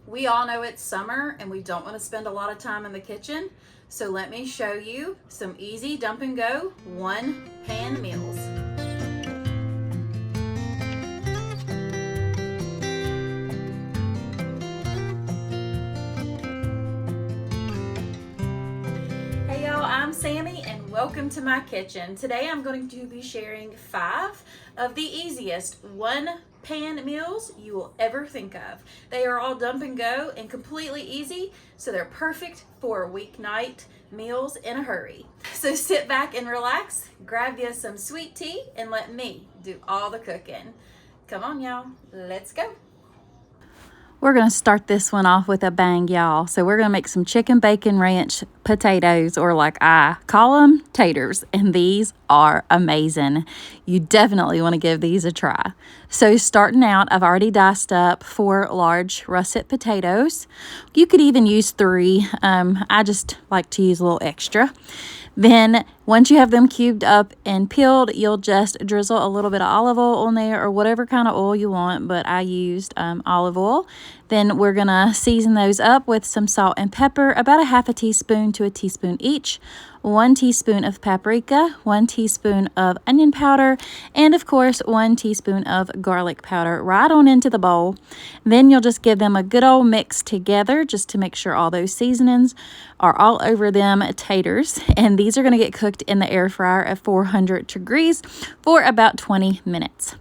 We all know it's summer and we don't want to spend a lot of time in the kitchen. So let me show you some easy dump and go one pan meals. Hey y'all, I'm Sammy and welcome to my kitchen. Today I'm going to be sharing 5 of the easiest one pan meals you will ever think of. They are all dump and go and completely easy, so they're perfect for weeknight meals in a hurry. So sit back and relax, grab you some sweet tea, and let me do all the cooking. Come on y'all, let's go. We're going to start this one off with a bang, y'all. So we're going to make some chicken bacon ranch potatoes, or like I call them, taters. And these are amazing. You definitely want to give these a try. So starting out, I've already diced up 4 large russet potatoes. You could even use 3. I just like to use a little extra. Then once you have them cubed up and peeled, you'll just drizzle a little bit of olive oil on there, or whatever kind of oil you want, but I used olive oil. Then we're going to season those up with some salt and pepper, about a half a teaspoon to a teaspoon each, 1 teaspoon of paprika, 1 teaspoon of onion powder, and of course 1 teaspoon of garlic powder right on into the bowl. Then you'll just give them a good old mix together just to make sure all those seasonings are all over them taters. And these are going to get cooked in the air fryer at 400 degrees for about 20 minutes.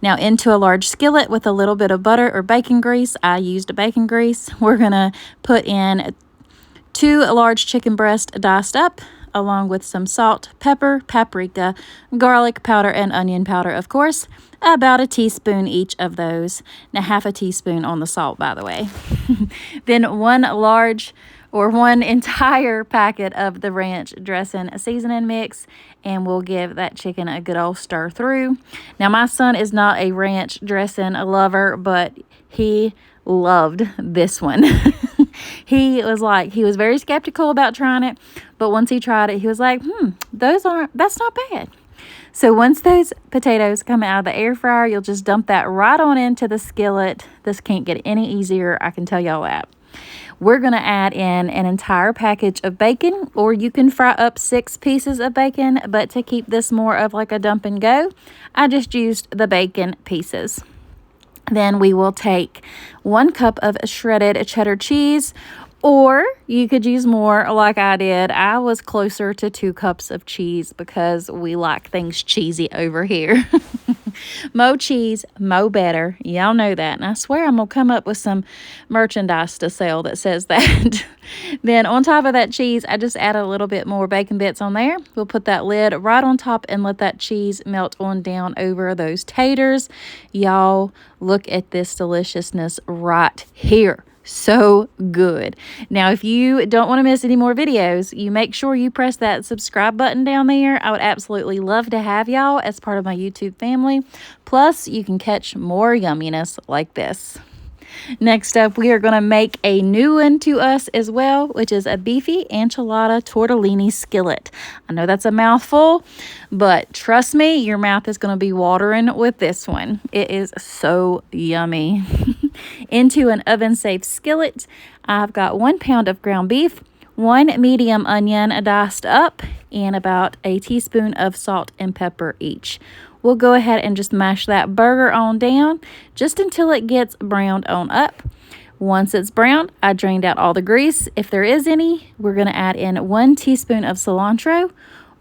Now into a large skillet with a little bit of butter or bacon grease, I used bacon grease, we're going to put in 2 large chicken breasts diced up, along with some salt, pepper, paprika, garlic powder, and onion powder, of course, about a teaspoon each of those. Now half a teaspoon on the salt, by the way. Then 1 entire packet of the ranch dressing seasoning mix, and we'll give that chicken a good old stir through. Now my son is not a ranch dressing lover, but he loved this one. He was very skeptical about trying it, but once he tried it, he was like, that's not bad. So once those potatoes come out of the air fryer, you'll just dump that right on into the skillet. This can't get any easier, I can tell y'all that. We're going to add in an entire package of bacon, or you can fry up 6 pieces of bacon, but to keep this more of like a dump and go, I just used the bacon pieces. Then we will take 1 cup of shredded cheddar cheese, or you could use more like I did. I was closer to 2 cups of cheese because we like things cheesy over here. Mo cheese, mo better. Y'all know that. And I swear I'm going to come up with some merchandise to sell that says that. Then on top of that cheese, I just add a little bit more bacon bits on there. We'll put that lid right on top and let that cheese melt on down over those taters. Y'all, look at this deliciousness right here. So good. Now, if you don't want to miss any more videos, you make sure you press that subscribe button down there. I would absolutely love to have y'all as part of my YouTube family. Plus, you can catch more yumminess like this. Next up, we are going to make a new one to us as well, which is a beefy enchilada tortellini skillet. I know that's a mouthful, but trust me, your mouth is going to be watering with this one. It is so yummy. Into an oven-safe skillet, I've got 1 pound of ground beef, 1 medium onion diced up, and about a teaspoon of salt and pepper each. We'll go ahead and just mash that burger on down just until it gets browned on up. Once it's browned, I drained out all the grease. If there is any, we're going to add in 1 teaspoon of cilantro,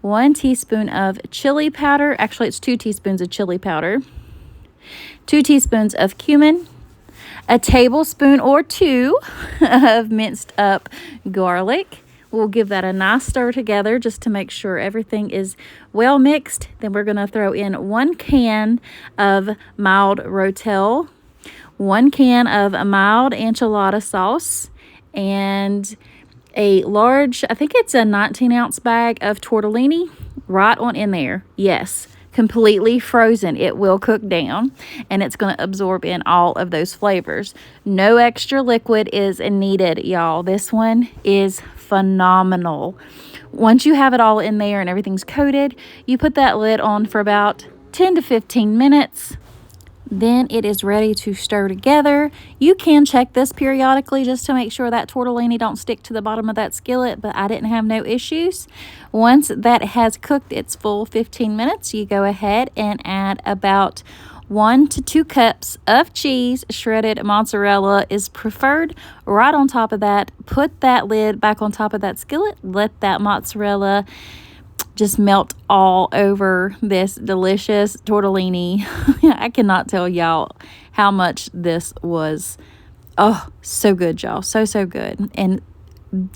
1 teaspoon of chili powder. Actually, it's 2 teaspoons of chili powder, 2 teaspoons of cumin, a tablespoon or 2 of minced up garlic. We'll give that a nice stir together just to make sure everything is well mixed. Then we're going to throw in 1 can of mild rotel, 1 can of mild enchilada sauce, and a large, I think it's a 19-ounce bag of tortellini right on in there. Yes, completely frozen. It will cook down and it's going to absorb in all of those flavors. No extra liquid is needed, y'all. This one is phenomenal. Once you have it all in there and everything's coated, you put that lid on for about 10 to 15 minutes. Then it is ready to stir together. You can check this periodically just to make sure that tortellini don't stick to the bottom of that skillet, but I didn't have no issues. Once that has cooked its full 15 minutes, you go ahead and add about 1 to 2 cups of cheese. Shredded mozzarella is preferred. Right on top of that, put that lid back on top of that skillet. Let that mozzarella just melt all over this delicious tortellini. I cannot tell y'all how much this was. Oh, so good, y'all. So good. And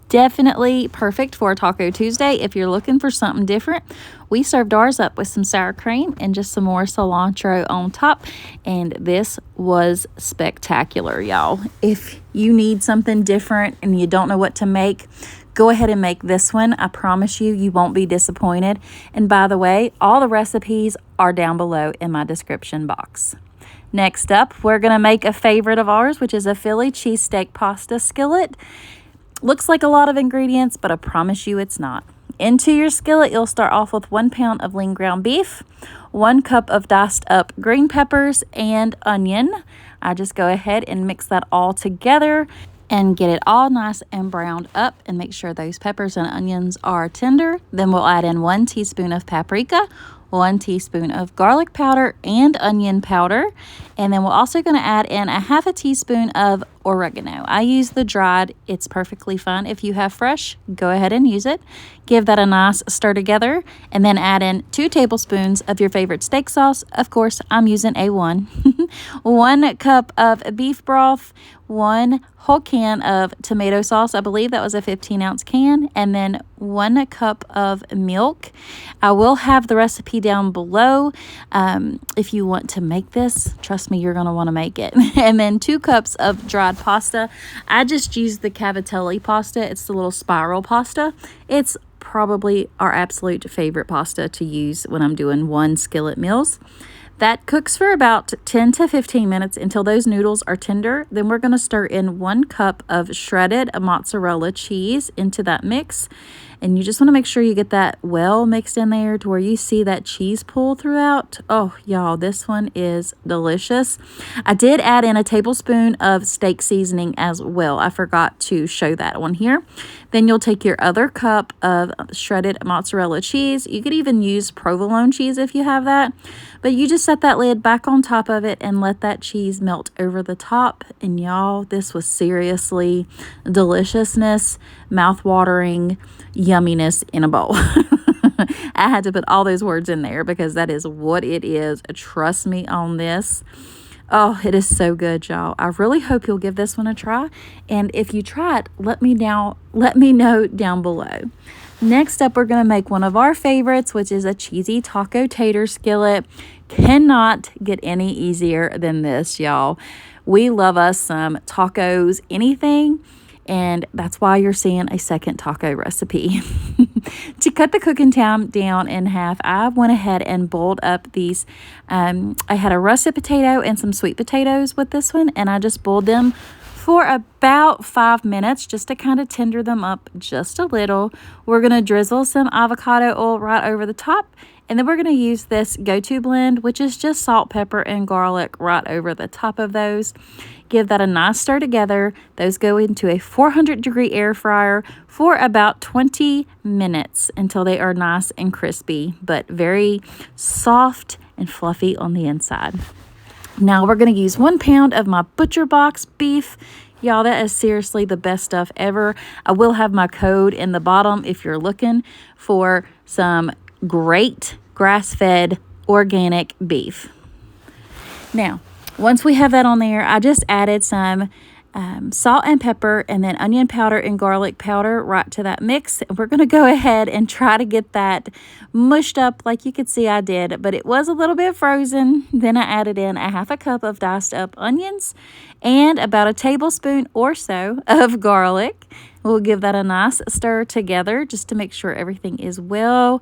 definitely perfect for a Taco Tuesday if you're looking for something different. We served ours up with some sour cream and just some more cilantro on top, and this was spectacular, y'all. If you need something different and you don't know what to make, go ahead and make this one. I promise you, you won't be disappointed. And by the way, all the recipes are down below in my description box. Next up, we're going to make a favorite of ours, which is a Philly cheesesteak pasta skillet. Looks like a lot of ingredients, but I promise you it's not. Into your skillet, you'll start off with 1 pound of lean ground beef, 1 cup of diced up green peppers, and onion. I just go ahead and mix that all together and get it all nice and browned up, and make sure those peppers and onions are tender. Then we'll add in 1 teaspoon of paprika, 1 teaspoon of garlic powder and onion powder. And then we're also going to add in a half a teaspoon of oregano. I use the dried. It's perfectly fine. If you have fresh, go ahead and use it. Give that a nice stir together, and then add in 2 tablespoons of your favorite steak sauce. Of course, I'm using A1. 1 cup of beef broth, 1 whole can of tomato sauce. I believe that was a 15-ounce can, and then 1 cup of milk. I will have the recipe down below if you want to make this. Trust me, you're going to want to make it. And then 2 cups of dried pasta. I just use the cavatelli pasta. It's the little spiral pasta. It's probably our absolute favorite pasta to use when I'm doing one skillet meals. That cooks for about 10 to 15 minutes until those noodles are tender. Then we're going to stir in 1 cup of shredded mozzarella cheese into that mix. And you just want to make sure you get that well mixed in there to where you see that cheese pull throughout. Oh, y'all, this one is delicious. I did add in a tablespoon of steak seasoning as well. I forgot to show that on here. Then you'll take your other cup of shredded mozzarella cheese. You could even use provolone cheese if you have that. But you just set that lid back on top of it and let that cheese melt over the top. And y'all, this was seriously deliciousness, mouth-watering yumminess in a bowl. I had to put all those words in there because that is what it is. Trust me on this. Oh, it is so good, y'all. I really hope you'll give this one a try. And if you try it, let me know down below. Next up, we're going to make one of our favorites, which is a cheesy taco tater skillet. Cannot get any easier than this, y'all. We love us some tacos, anything. And that's why you're seeing a second taco recipe. To cut the cooking time down in half, I went ahead and boiled up these. I had a russet potato and some sweet potatoes with this one, and I just boiled them for about 5 minutes just to kind of tender them up just a little. We're going to drizzle some avocado oil right over the top, and then we're going to use this go-to blend, which is just salt, pepper, and garlic right over the top of those. Give that a nice stir together. Those go into a 400-degree air fryer for about 20 minutes until they are nice and crispy, but very soft and fluffy on the inside. Now we're going to use 1 pound of my ButcherBox beef. Y'all, that is seriously the best stuff ever. I will have my code in the bottom if you're looking for some great grass-fed organic beef. Now, once we have that on there, I just added some salt and pepper and then onion powder and garlic powder right to that mix. We're going to go ahead and try to get that mushed up like you could see I did, but it was a little bit frozen. Then I added in a half a cup of diced up onions and about a tablespoon or so of garlic. We'll give that a nice stir together just to make sure everything is well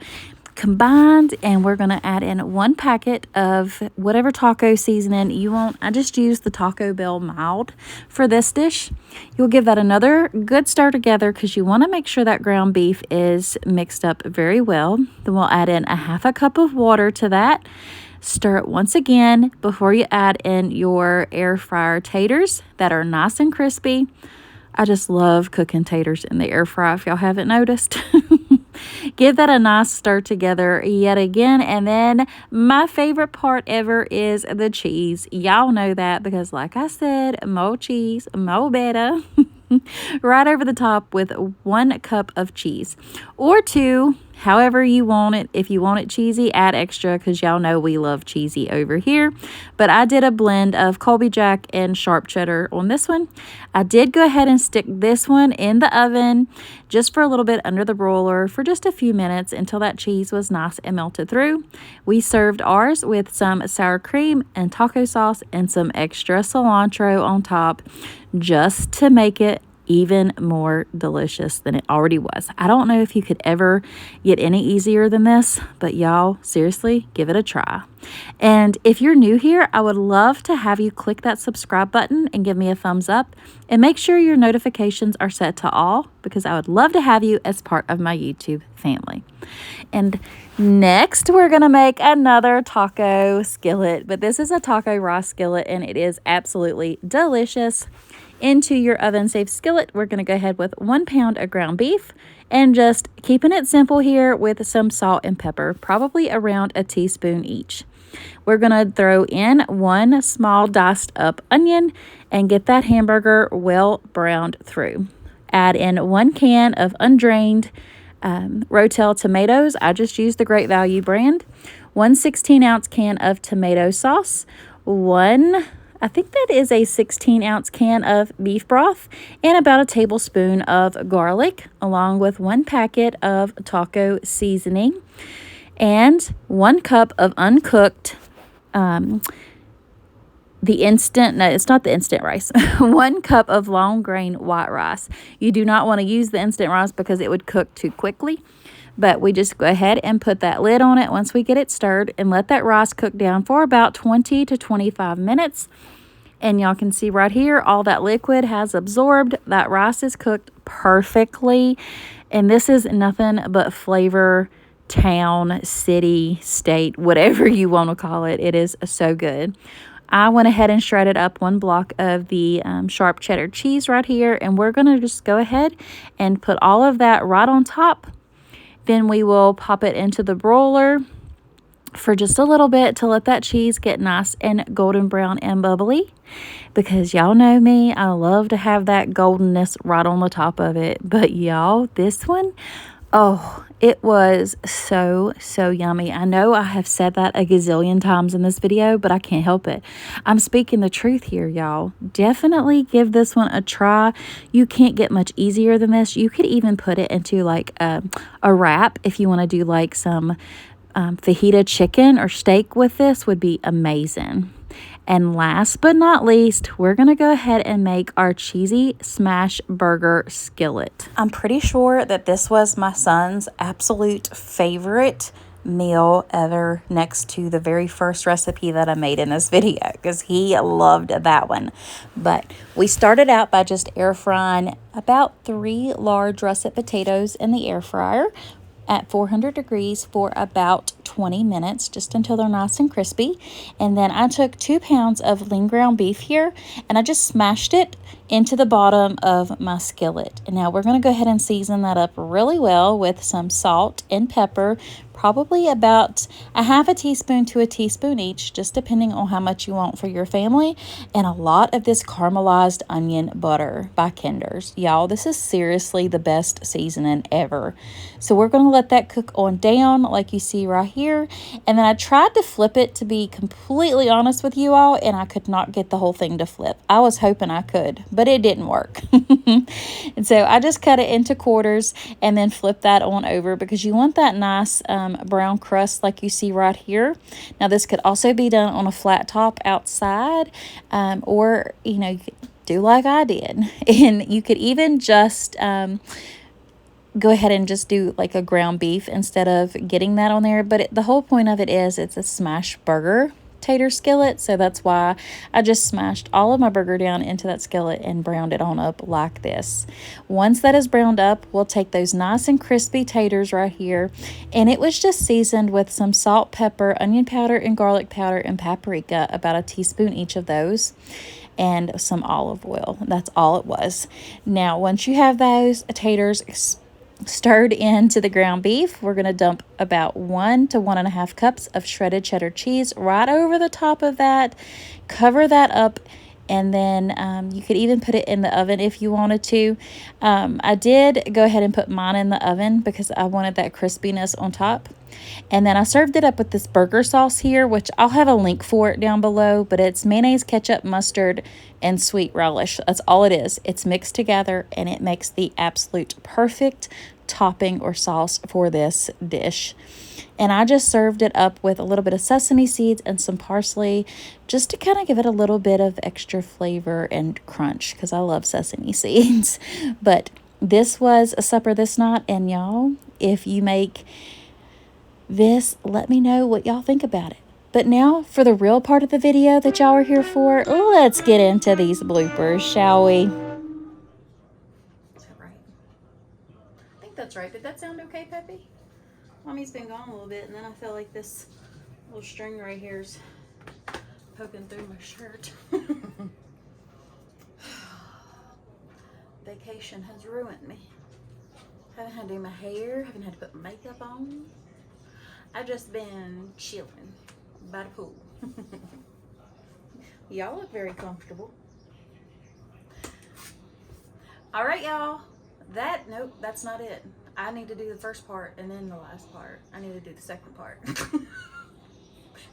combined, and we're going to add in 1 packet of whatever taco seasoning you want. I just use the Taco Bell mild for this dish. You'll give that another good stir together because you want to make sure that ground beef is mixed up very well. Then we'll add in a half a cup of water to that. Stir it once again before you add in your air fryer taters that are nice and crispy. I just love cooking taters in the air fryer if y'all haven't noticed. Give that a nice stir together yet again. And then my favorite part ever is the cheese. Y'all know that because like I said, more cheese, more better. Right over the top with 1 cup of cheese or 2, however you want it. If you want it cheesy, add extra because y'all know we love cheesy over here. But I did a blend of Colby Jack and sharp cheddar on this one. I did go ahead and stick this one in the oven just for a little bit under the broiler for just a few minutes until that cheese was nice and melted through. We served ours with some sour cream and taco sauce and some extra cilantro on top just to make it even more delicious than it already was. I don't know if you could ever get any easier than this, but y'all, seriously, give it a try. And if you're new here, I would love to have you click that subscribe button and give me a thumbs up, and make sure your notifications are set to all because I would love to have you as part of my YouTube family. And next, we're going to make another taco skillet, but this is a taco rice skillet and it is absolutely delicious. Into your oven-safe skillet, we're going to go ahead with 1 pound of ground beef and just keeping it simple here with some salt and pepper, probably around a teaspoon each. We're going to throw in 1 small diced up onion and get that hamburger well browned through. Add in 1 can of undrained Rotel tomatoes. I just used the Great Value brand. 1 16-ounce can of tomato sauce. I think that is a 16-ounce can of beef broth and about a tablespoon of garlic, along with 1 packet of taco seasoning and 1 cup of uncooked, it's not the instant rice, 1 cup of long grain white rice. You do not want to use the instant rice because it would cook too quickly. But we just go ahead and put that lid on it once we get it stirred and let that rice cook down for about 20 to 25 minutes. And y'all can see right here, all that liquid has absorbed. That rice is cooked perfectly. And this is nothing but flavor, town, city, state, whatever you want to call it. It is so good. I went ahead and shredded up 1 block of the sharp cheddar cheese right here. And we're going to just go ahead and put all of that right on top. Then we will pop it into the broiler for just a little bit to let that cheese get nice and golden brown and bubbly. Because y'all know me, I love to have that goldenness right on the top of it. But y'all, this one, oh, it was so yummy. I know I have said that a gazillion times in this video, but I can't help it. I'm speaking the truth here, y'all. Definitely give this one a try. You can't get much easier than this. You could even put it into like a wrap if you want to do like some fajita chicken or steak with this would be amazing. And last but not least, we're going to go ahead and make our cheesy smash burger skillet. I'm pretty sure that this was my son's absolute favorite meal ever, next to the very first recipe that I made in this video because he loved that one. But we started out by just air frying about 3 large russet potatoes in the air fryer at 400 degrees for about 20 minutes, just until they're nice and crispy. And then I took 2 pounds of lean ground beef here and I just smashed it into the bottom of my skillet. And now we're going to go ahead and season that up really well with some salt and pepper, probably about a half a teaspoon to a teaspoon each, just depending on how much you want for your family, and a lot of this caramelized onion butter by Kinder's. Y'all, this is seriously the best seasoning ever. So we're going to let that cook on down like you see right here. And then I tried to flip it, to be completely honest with you all, and I could not get the whole thing to flip. I was hoping I could, but it didn't work. And so I just cut it into quarters and then flip that on over because you want that nice brown crust like you see right here. Now this could also be done on a flat top outside, or you know, you could do like I did, and you could even just go ahead and just do like a ground beef instead of getting that on there. But the whole point of it is it's a smash burger. tater skillet, so that's why I just smashed all of my burger down into that skillet and browned it on up like this. Once that is browned up, we'll take those nice and crispy taters right here, and it was just seasoned with some salt, pepper, onion powder, and garlic powder, and paprika, about a teaspoon each of those, and some olive oil. That's all it was. Now, once you have those taters stirred into the ground beef, we're going to dump about 1 to 1.5 cups of shredded cheddar cheese right over the top of that. Cover that up, and then you could even put it in the oven if you wanted to. I did go ahead and put mine in the oven because I wanted that crispiness on top. And then I served it up with this burger sauce here, which I'll have a link for it down below, but it's mayonnaise, ketchup, mustard, and sweet relish. That's all it is. It's mixed together, and it makes the absolute perfect topping or sauce for this dish. And I just served it up with a little bit of sesame seeds and some parsley, just to kind of give it a little bit of extra flavor and crunch, because I love sesame seeds. But this was a supper this night, and y'all, if you make this, let me know what y'all think about it. But now for the real part of the video that y'all are here for, let's get into these bloopers, shall we? Is that right? I think that's right. Did that sound okay, Peppy? Mommy's been gone a little bit, and then I feel like this little string right here is poking through my shirt. Vacation has ruined me. Haven't had to do my hair, haven't had to put makeup on. I've just been chilling by the pool. Y'all look very comfortable. All right, y'all. Nope, that's not it. I need to do the first part and then the last part. I need to do the second part.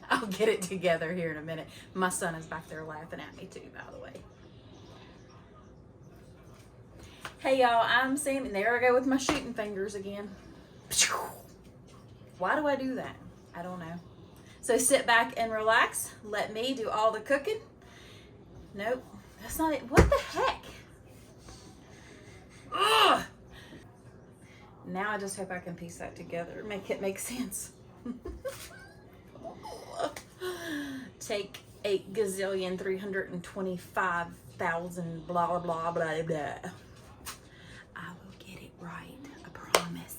I'll get it together here in a minute. My son is back there laughing at me too, by the way. Hey y'all, I'm Sammi. There I go with my shooting fingers again. Why do I do that? I don't know. So sit back and relax. Let me do all the cooking. Nope, that's not it. What the heck? Ugh! Now I just hope I can piece that together, make it make sense. Take 8,325,000 blah blah blah blah blah. I will get it right, I promise.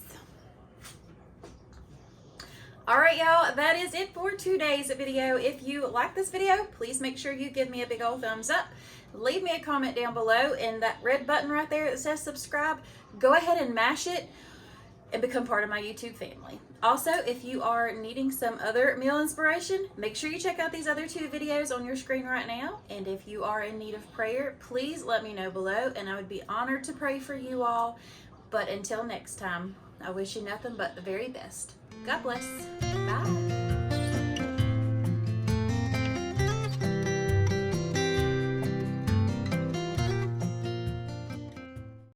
All right, y'all, that is it for today's video. If you like this video, please make sure you give me a big old thumbs up. Leave me a comment down below, and that red button right there that says subscribe, go ahead and mash it and become part of my YouTube family. Also, if you are needing some other meal inspiration, make sure you check out these other 2 videos on your screen right now. And if you are in need of prayer, please let me know below, and I would be honored to pray for you all. But until next time, I wish you nothing but the very best. God bless. Bye.